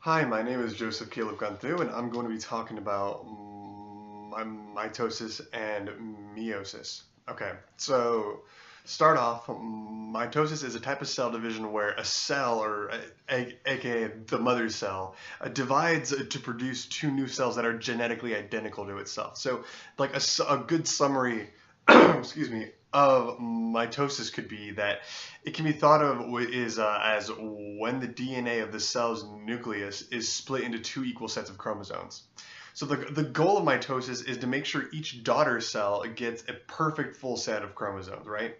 Hi, my name is Joseph Caleb Gunthu, and I'm going to be talking about mitosis and meiosis. Okay, so start off, mitosis is a type of cell division where a cell, or aka the mother cell, divides to produce two new cells that are genetically identical to itself. So, like a good summary, excuse me, of mitosis could be that it can be thought of as when the DNA of the cell's nucleus is split into two equal sets of chromosomes. So the goal of mitosis is to make sure each daughter cell gets a perfect full set of chromosomes, right?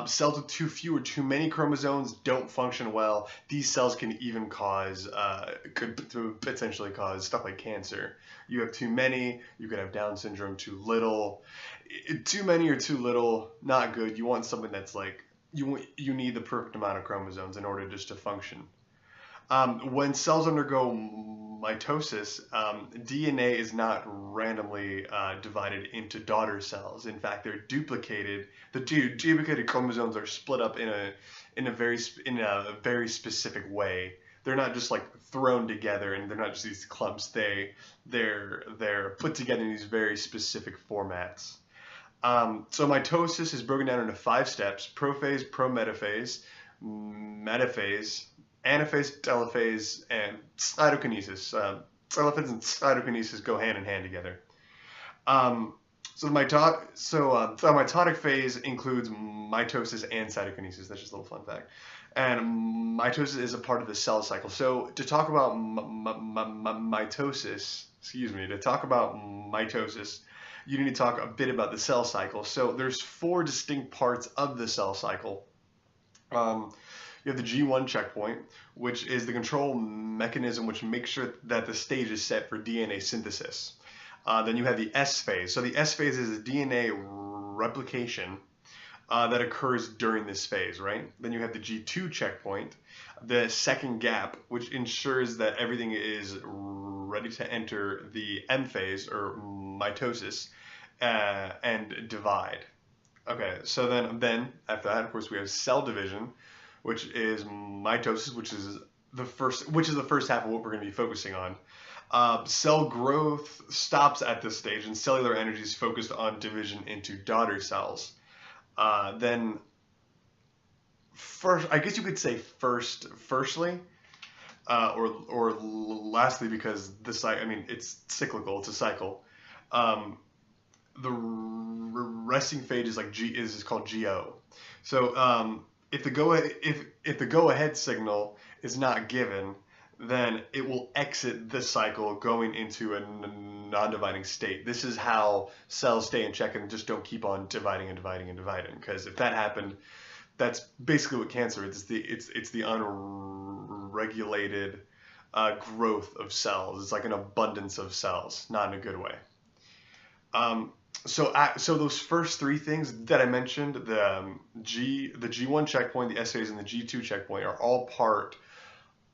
Cells with too few or too many chromosomes don't function well. These cells can even could potentially cause stuff like cancer. You have too many, you could have Down syndrome. Too little, too many or too little, not good. You want something that's like you need the perfect amount of chromosomes in order just to function. When cells undergo mitosis, DNA is not randomly divided into daughter cells. In fact, they're duplicated. The duplicated chromosomes are split up in a very specific way. They're not just like thrown together, and they're not just these clumps. They're put together in these very specific formats. So mitosis is broken down into 5 steps: prophase, prometaphase, metaphase, anaphase, telophase, and cytokinesis. Telophase and cytokinesis go hand in hand together. The mitotic phase includes mitosis and cytokinesis. That's just a little fun fact. And mitosis is a part of the cell cycle. So to talk about mitosis, you need to talk a bit about the cell cycle. So there's 4 distinct parts of the cell cycle. You have the G1 checkpoint, which is the control mechanism which makes sure that the stage is set for DNA synthesis. Then you have the S phase. So the S phase is a DNA replication that occurs during this phase, right? Then you have the G2 checkpoint, the second gap, which ensures that everything is ready to enter the M phase, or mitosis, and divide. Okay, so then after that, of course, we have cell division, which is mitosis, which is the first half of what we're going to be focusing on. Cell growth stops at this stage, and cellular energy is focused on division into daughter cells. Then, first, I guess you could say firstly, or lastly, because it's cyclical. It's a cycle. The resting phase is called GO. So if the go ahead signal is not given, then it will exit the cycle, going into a non-dividing state. This is how cells stay in check and just don't keep on dividing and dividing and dividing. Because if that happened, that's basically what cancer is. It's the unregulated growth of cells. It's like an abundance of cells, not in a good way. So those first 3 things that I mentioned, the G1 checkpoint, the S phase, and the G2 checkpoint are all part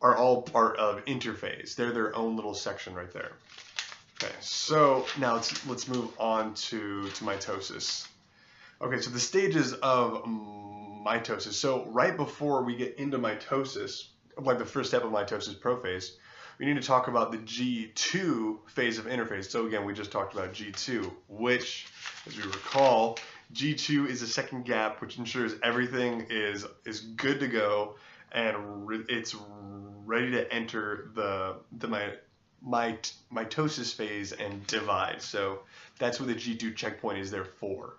of interphase. They're their own little section right there. Okay, so now let's move on to mitosis. Okay, so the stages of mitosis. So right before we get into mitosis, like the first step of mitosis, prophase, we need to talk about the G2 phase of interphase. So again, we just talked about G2, which, as we recall, G2 is the second gap, which ensures everything is good to go and it's ready to enter the mitosis phase and divide. So that's what the G2 checkpoint is there for.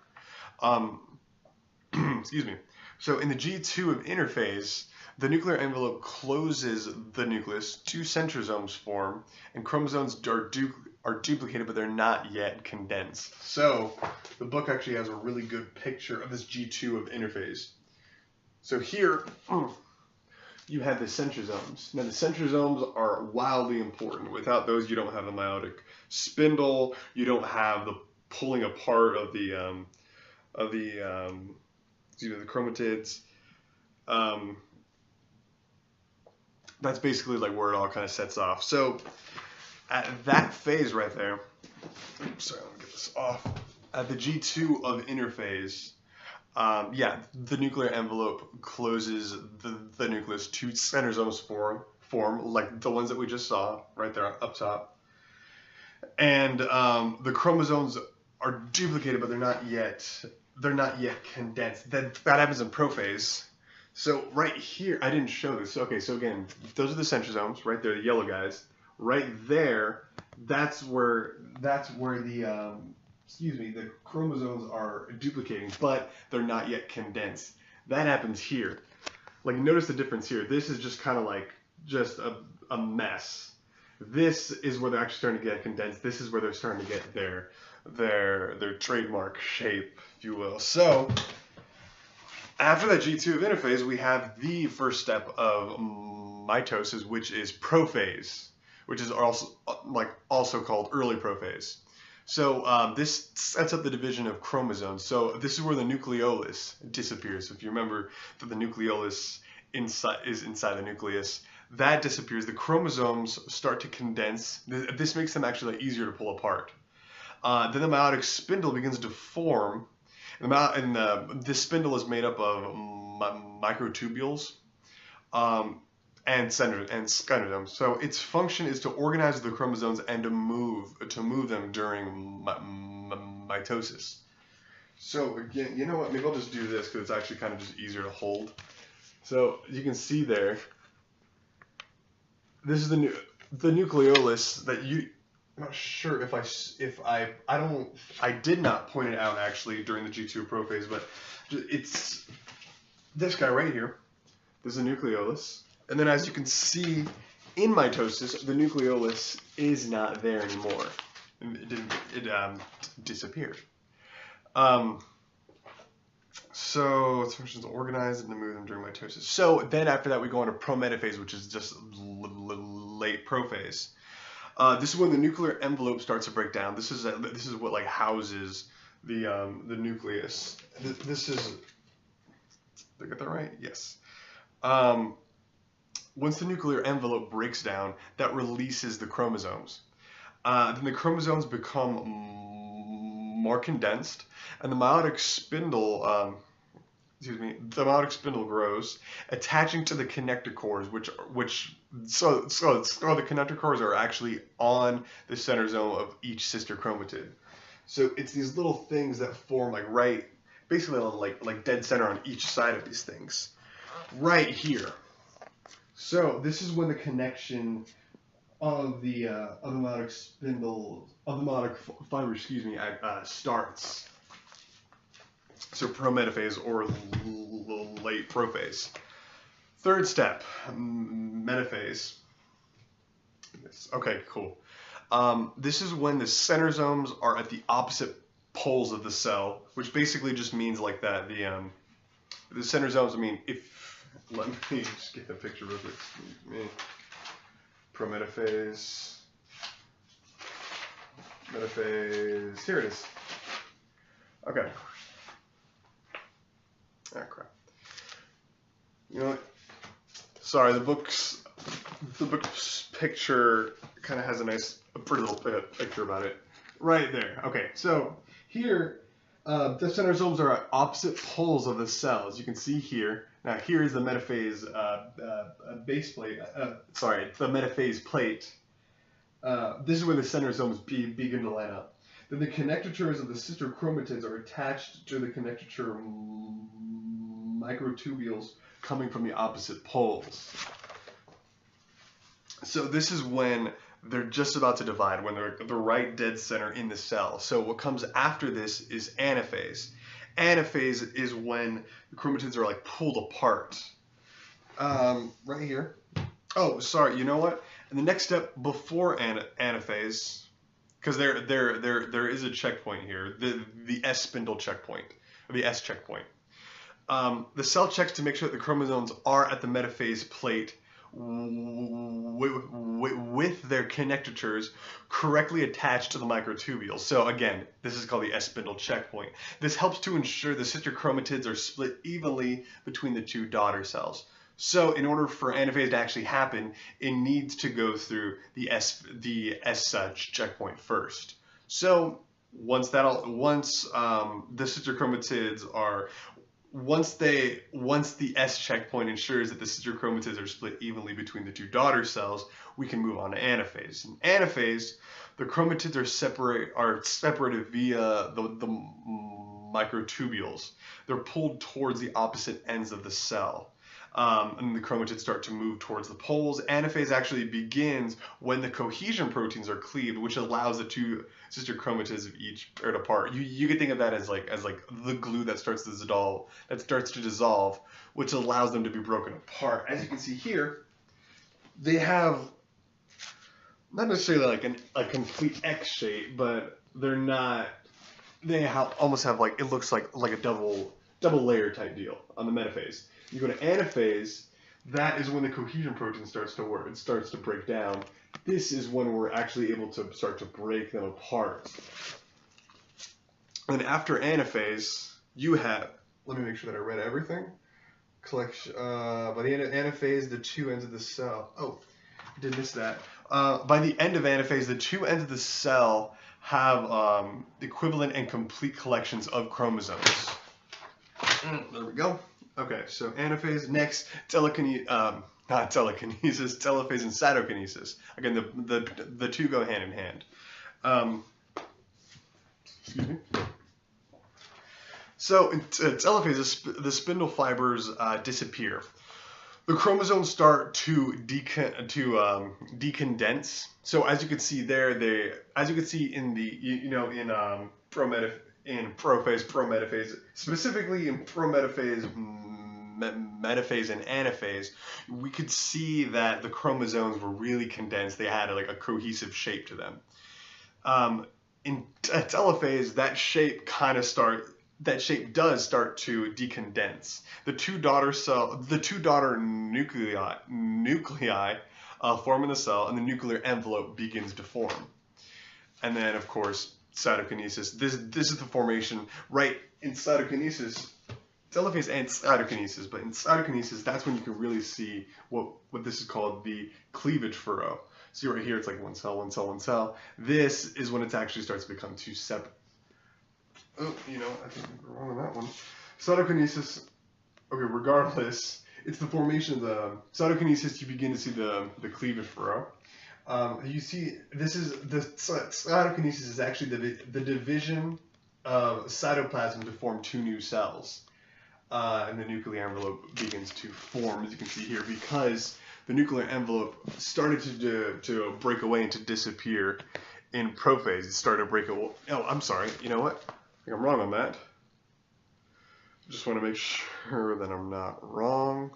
Excuse me. So in the G2 of interphase, the nuclear envelope closes the nucleus, 2 centrosomes form, and chromosomes are duplicated, but they're not yet condensed. So the book actually has a really good picture of this G2 of interphase. So here you have the centrosomes. Now the centrosomes are wildly important. Without those, you don't have a meiotic spindle. You don't have the pulling apart of the chromatids. That's basically like where it all kind of sets off. So at that phase right there, sorry, let me get this off. At the G2 of interphase, the nuclear envelope closes the nucleus, 2 centrosomes form, form, like the ones that we just saw right there up top. And the chromosomes are duplicated, but they're not yet condensed. That happens in prophase. So right here, I didn't show this. Okay, so again, those are the centrosomes right there, the yellow guys. Right there, that's where the the chromosomes are duplicating, but they're not yet condensed. That happens here. Like, notice the difference here. This is just kind of like just a mess. This is where they're actually starting to get condensed. This is where they're starting to get their trademark shape, if you will. So after that G2 of interphase, we have the first step of mitosis, which is prophase, which is also called early prophase. So this sets up the division of chromosomes. So this is where the nucleolus disappears. If you remember that the nucleolus is inside the nucleus, that disappears. The chromosomes start to condense. This makes them actually easier to pull apart. Then the meiotic spindle begins to form. This spindle is made up of microtubules and scytosomes. So its function is to organize the chromosomes and to move them during mitosis. So again, you know what? Maybe I'll just do this because it's actually kind of just easier to hold. So you can see there. This is the nucleolus that you. I'm not sure if I did not point it out actually during the G2 prophase, but it's this guy right here. This is a nucleolus, and then as you can see in mitosis, the nucleolus is not there anymore. It disappeared. So its function is to organize and to move them during mitosis. So then after that we go into prometaphase, which is just late prophase. This is when the nuclear envelope starts to break down. This is what like houses the nucleus. This is. Did I get that right? Yes. Once the nuclear envelope breaks down, that releases the chromosomes. Then the chromosomes become more condensed, and the meiotic spindle. The meiotic spindle grows, attaching to the connector cores, so the connector cores are actually on the centrosome of each sister chromatid. So it's these little things that form basically like dead center on each side of these things, right here. So this is when the connection of the meiotic spindle of the meiotic fiber, starts. So prometaphase or late prophase. Third step, metaphase. Okay, cool. This is when the centrosomes are at the opposite poles of the cell, which basically just means like that. The centrosomes. Let me just get the picture real quick. Excuse me. Prometaphase. Metaphase. Here it is. Okay. Ah, crap. You know what? Sorry, the book's picture kind of has a pretty little picture about it. Right there. Okay, so here, the centrosomes are at opposite poles of the cell, as you can see here. Now here is the metaphase base plate. The metaphase plate. This is where the centrosomes begin to line up. Then the connectors of the sister chromatids are attached to the connector microtubules coming from the opposite poles. So this is when they're just about to divide, when they're the right dead center in the cell. So what comes after this is anaphase. Anaphase is when the chromatids are like pulled apart. Right here. Oh, sorry. You know what? And the next step before anaphase, because there is a checkpoint here, the S spindle checkpoint, or the S checkpoint. The cell checks to make sure that the chromosomes are at the metaphase plate with their connectors correctly attached to the microtubules. So again, this is called the S spindle checkpoint. This helps to ensure the sister chromatids are split evenly between the two daughter cells. So in order for anaphase to actually happen, it needs to go through the S checkpoint first. So once the sister chromatids are once the S checkpoint ensures that the sister chromatids are split evenly between the two daughter cells, we can move on to anaphase. In anaphase, the chromatids are separated via the microtubules. They're pulled towards the opposite ends of the cell. And the chromatids start to move towards the poles. Anaphase actually begins when the cohesion proteins are cleaved, which allows the two sister chromatids of each paired apart. You could think of that as like the glue that starts to dissolve, which allows them to be broken apart. As you can see here, they have not necessarily like a complete X shape, but they're not. Almost have like, it looks like a double layer type deal on the metaphase. You go to anaphase, that is when the cohesion protein starts to work. It starts to break down. This is when we're actually able to start to break them apart. And after anaphase, you have, let me make sure that I read everything. Collection, by the end of anaphase, the two ends of the cell. Oh, I did miss that. By the end of anaphase, the two ends of the cell have equivalent and complete collections of chromosomes. There we go. Okay, so anaphase. Next, telophase and cytokinesis. Again, the two go hand in hand. Excuse me. So in telophase, the spindle fibers disappear. The chromosomes start to decondense. So as you can see there, in prophase, prometaphase, specifically in prometaphase, metaphase, and anaphase, we could see that the chromosomes were really condensed. They had like a cohesive shape to them. In telophase, that shape does start to decondense. The two daughter nuclei form in the cell, and the nuclear envelope begins to form. And then, of course, cytokinesis. This is the formation right in cytokinesis. Telophase and cytokinesis, but in cytokinesis, that's when you can really see what this is called, the cleavage furrow. See right here, it's like one cell, one cell, one cell. This is when it actually starts to become two separate. Oh, I think we're wrong on that one. Cytokinesis, okay, regardless, it's the formation of the cytokinesis. You begin to see the cleavage furrow. You see, this is the cytokinesis is actually the division of cytoplasm to form two new cells, and the nuclear envelope begins to form, as you can see here, because the nuclear envelope started to break away and to disappear in prophase. It started to break away. Oh, I'm sorry. You know what? I think I'm wrong on that. Just want to make sure that I'm not wrong.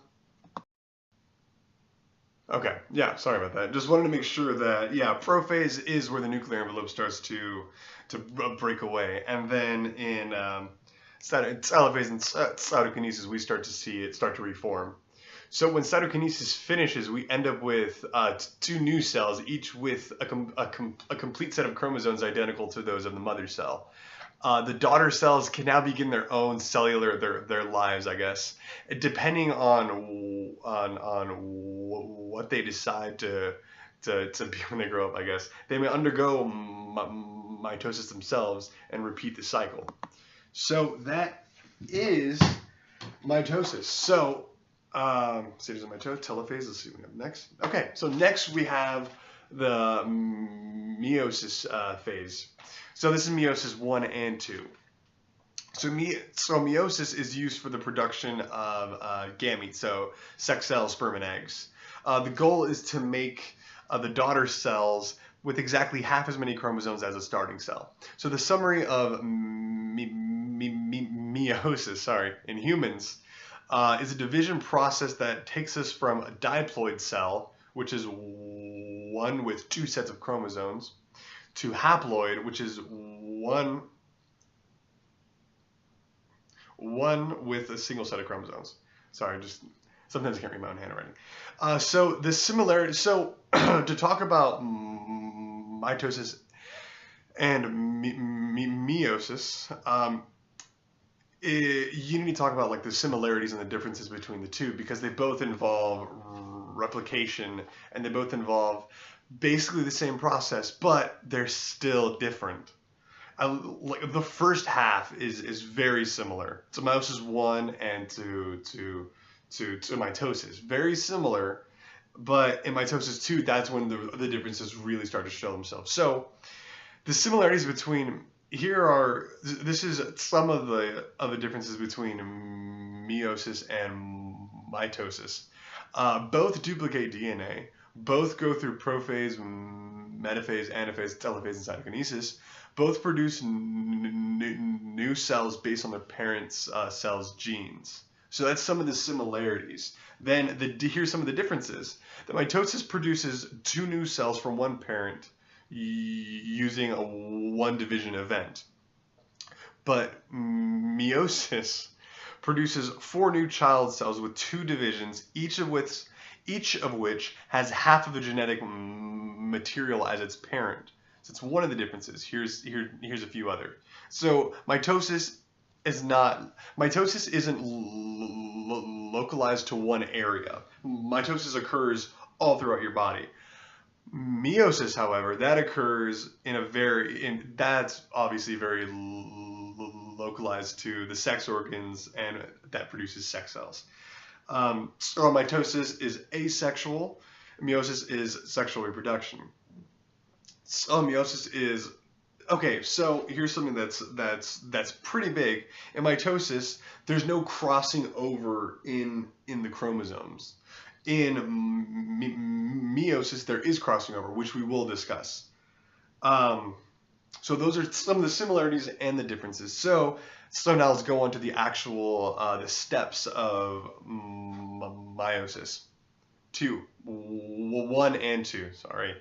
Okay, yeah, sorry about that. Just wanted to make sure that, yeah, prophase is where the nuclear envelope starts to break away. And then in telophase and cytokinesis, we start to see it start to reform. So when cytokinesis finishes, we end up with two new cells, each with a complete set of chromosomes identical to those of the mother cell. The daughter cells can now begin their own their lives, I guess, depending on what they decide to be when they grow up. I guess they may undergo mitosis themselves and repeat the cycle. So that is mitosis. So stages of mitosis, telophase. Let's see what we have next. Okay, so next we have the meiosis phase. So this is meiosis 1 and 2. So meiosis is used for the production of gametes, so sex cells, sperm, and eggs. The goal is to make the daughter cells with exactly half as many chromosomes as a starting cell. So the summary of meiosis, in humans, is a division process that takes us from a diploid cell, which is one with two sets of chromosomes, to haploid, which is one with a single set of chromosomes. Sorry, just sometimes I can't read my own handwriting. So the similarity. So to talk about mitosis and meiosis, you need to talk about like the similarities and the differences between the two, because they both involve replication and they both involve basically the same process, but they're still different. like the first half is very similar to meiosis one and to mitosis, very similar. But in mitosis two, that's when the differences really start to show themselves. So the similarities between this is some of the differences between meiosis and mitosis. Both duplicate DNA. Both go through prophase, metaphase, anaphase, telophase, and cytokinesis. Both produce new cells based on their parents' cells' genes. So that's some of the similarities. Then here's some of the differences. The mitosis produces two new cells from one parent using a one division event. But meiosis produces four new child cells with two divisions, each of which has half of the genetic material as its parent. So it's one of the differences. Here's a few other. So mitosis isn't localized to one area. Mitosis occurs all throughout your body. Meiosis, however, that occurs that's obviously very localized to the sex organs, and that produces sex cells. So mitosis is asexual. Meiosis is sexual reproduction. So meiosis is okay. So here's something that's pretty big. In mitosis, there's no crossing over in the chromosomes. In meiosis, there is crossing over, which we will discuss. So those are some of the similarities and the differences. So now let's go on to the actual the steps of meiosis. 1 and 2. Sorry.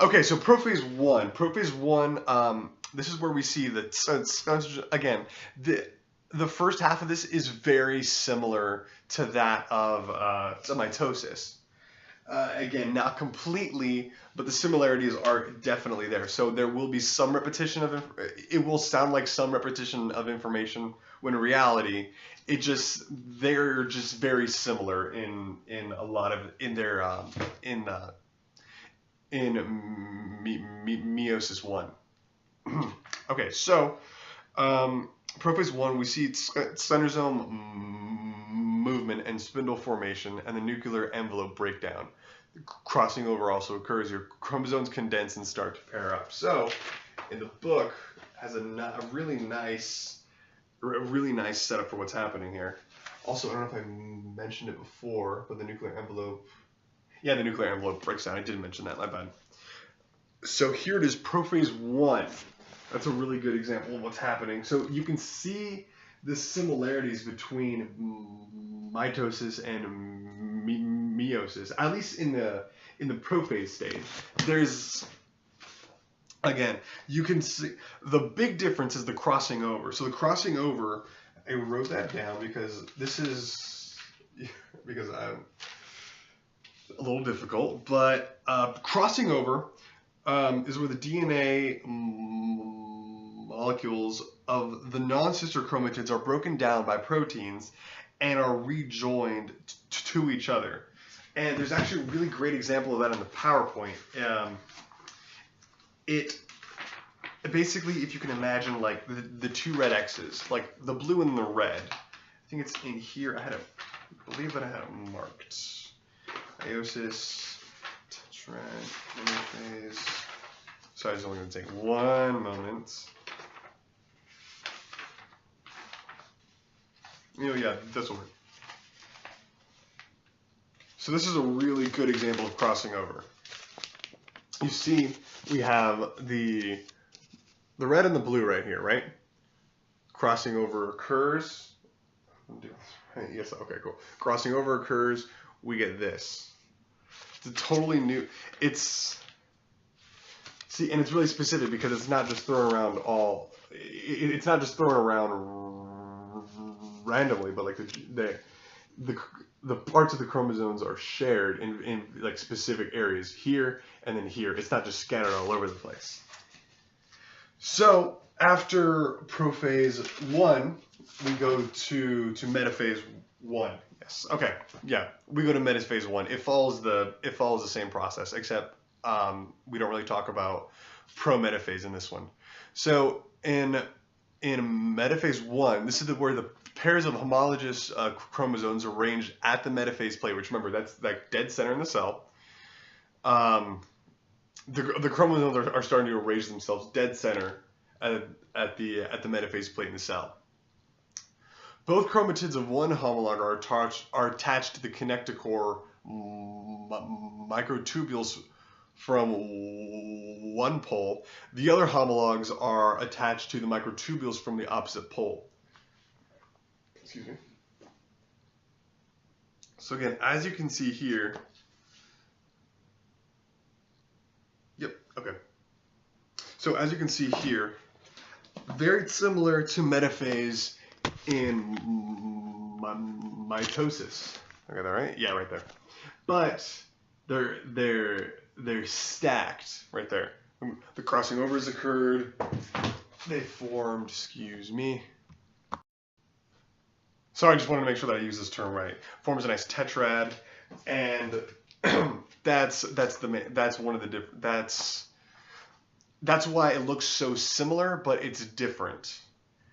Okay, so prophase 1. Prophase 1. This is where we see that again the first half of this is very similar to that of mitosis. Again, not completely, but the similarities are definitely there. So there will be some repetition it will sound like some repetition of information, when in reality, they're just very similar in a lot of meiosis 1. Okay, so prophase 1, we see centrosome movement and spindle formation and the nuclear envelope breakdown. Crossing over also occurs. Your chromosomes condense and start to pair up. So in the book has a really nice setup for what's happening here. Also, I don't know if I mentioned it before, but the nuclear envelope breaks down. I did mention that, my bad. So here it is, prophase 1. That's a really good example of what's happening. So you can see the similarities between mitosis and meiosis, at least in the prophase stage. Again, you can see the big difference is the crossing over. So the crossing over, I wrote that down because I'm a little difficult, but crossing over is where the DNA molecules of the non-sister chromatids are broken down by proteins and are rejoined to each other. And there's actually a really great example of that in the PowerPoint. It basically, if you can imagine, like the two red X's, like the blue and the red. I think it's in here. I believe that I had it marked. Meiosis, tetraphase. So it's only going to take one moment. Yeah, this will work. So this is a really good example of crossing over. You see, we have the red and the blue right here, right? Crossing over occurs. Yes, okay, cool. Crossing over occurs, we get this. It's a totally new, and it's really specific because it's not just thrown around it's not just thrown around randomly, but like the parts of the chromosomes are shared in like specific areas here and then here. It's not just scattered all over the place. So after prophase 1, we go to metaphase 1. Yes. Okay. Yeah. We go to metaphase 1. It follows the same process, except we don't really talk about prometaphase in this one. So in metaphase 1, this is where the pairs of homologous chromosomes are arranged at the metaphase plate, which remember, that's like dead center in the cell. The chromosomes are starting to arrange themselves dead center at the metaphase plate in the cell. Both chromatids of one homolog are attached to the connectochore microtubules from one pole. The other homologs are attached to the microtubules from the opposite pole. Excuse me. So again, as you can see here, okay. So as you can see here, very similar to metaphase in mitosis. Okay, that right? Yeah, right there. But they're stacked right there. The crossing over has occurred. They formed, excuse me. Sorry, I just wanted to make sure that I use this term right. Forms a nice tetrad, and that's why it looks so similar, but it's different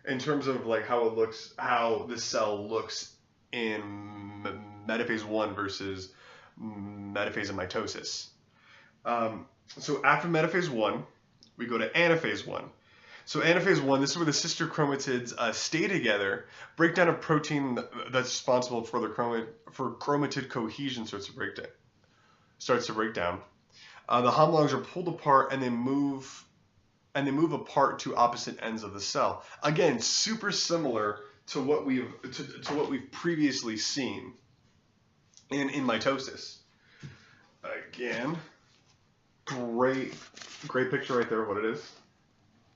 in terms of like how it looks, how the cell looks in metaphase 1 versus metaphase and mitosis. So after metaphase 1, we go to anaphase 1. So anaphase 1, this is where the sister chromatids stay together. Breakdown of protein that's responsible for chromatid cohesion starts to break down. The homologs are pulled apart and they move apart to opposite ends of the cell. Again, super similar to what we've previously seen in mitosis. Again, great picture right there of what it is.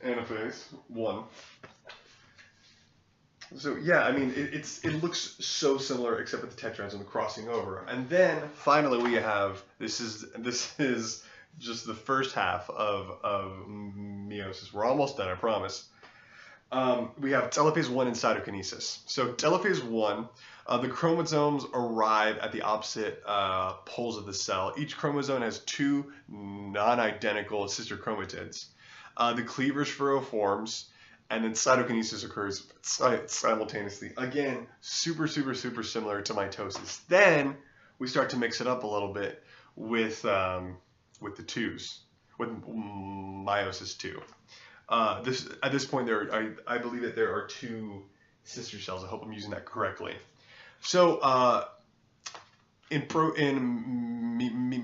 Anaphase 1. So yeah, I mean it looks so similar except for the tetrads and the crossing over. And then finally we have this is just the first half of meiosis. We're almost done, I promise. We have telophase 1 and cytokinesis. So telophase 1, the chromosomes arrive at the opposite poles of the cell. Each chromosome has 2 non-identical sister chromatids. The cleavage furrow forms, and then cytokinesis occurs simultaneously. Again, super similar to mitosis. Then we start to mix it up a little bit with the 2s, with meiosis 2. At this point, I believe that there are 2 sister cells. I hope I'm using that correctly. So in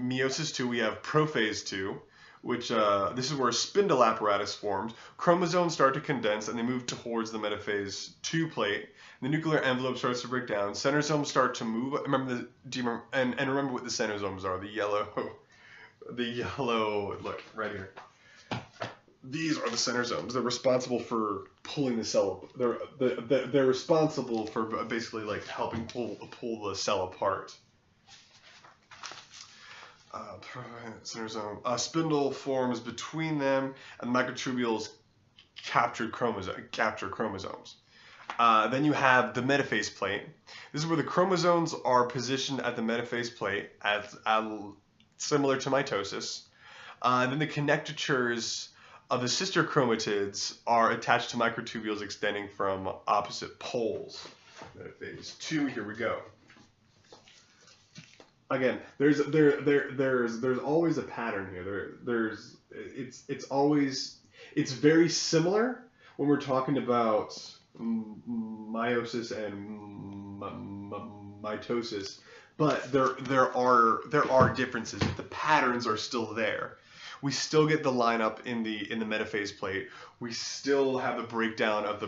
meiosis 2, we have prophase 2. Which this is where a spindle apparatus forms. Chromosomes start to condense and they move towards the metaphase 2 plate. The nuclear envelope starts to break down. Centrosomes start to move. Remember and remember what the centrosomes are. The yellow. Look right here. These are the centrosomes. They're responsible for pulling the cell. They're responsible for basically like helping pull the cell apart. Centrosome. A spindle forms between them, and the microtubules capture chromosomes. Then you have the metaphase plate. This is where the chromosomes are positioned at the metaphase plate, as similar to mitosis. Then the connectures of the sister chromatids are attached to microtubules extending from opposite poles. Metaphase 2. Here we go. Again, there's always a pattern here. It's very similar when we're talking about meiosis and mitosis, but there are differences. The patterns are still there. We still get the lineup in the metaphase plate. We still have the breakdown of the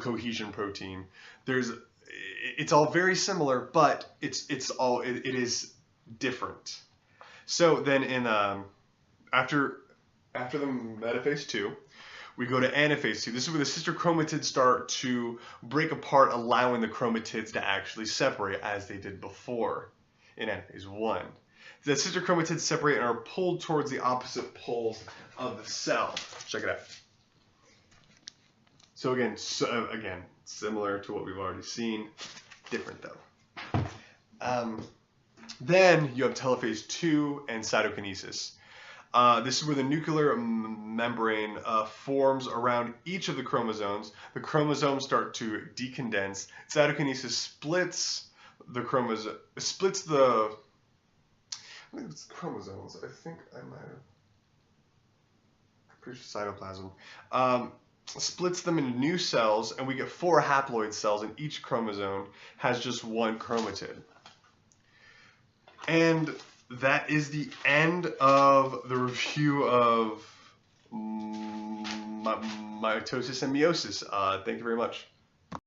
cohesion protein. It's all very similar, but it is different. So then after the metaphase 2, we go to anaphase 2. This is where the sister chromatids start to break apart, allowing the chromatids to actually separate as they did before in anaphase 1. The sister chromatids separate and are pulled towards the opposite poles of the cell. Check it out. So again, similar to what we've already seen, different though. Then you have telophase 2 and cytokinesis. This is where the nuclear membrane forms around each of the chromosomes. The chromosomes start to decondense. Cytokinesis splits the I think it's chromosomes. I think I might have. Pretty sure cytoplasm. Splits them into new cells, and we get 4 haploid cells, and each chromosome has just 1 chromatid. And that is the end of the review of mitosis and meiosis. Thank you very much.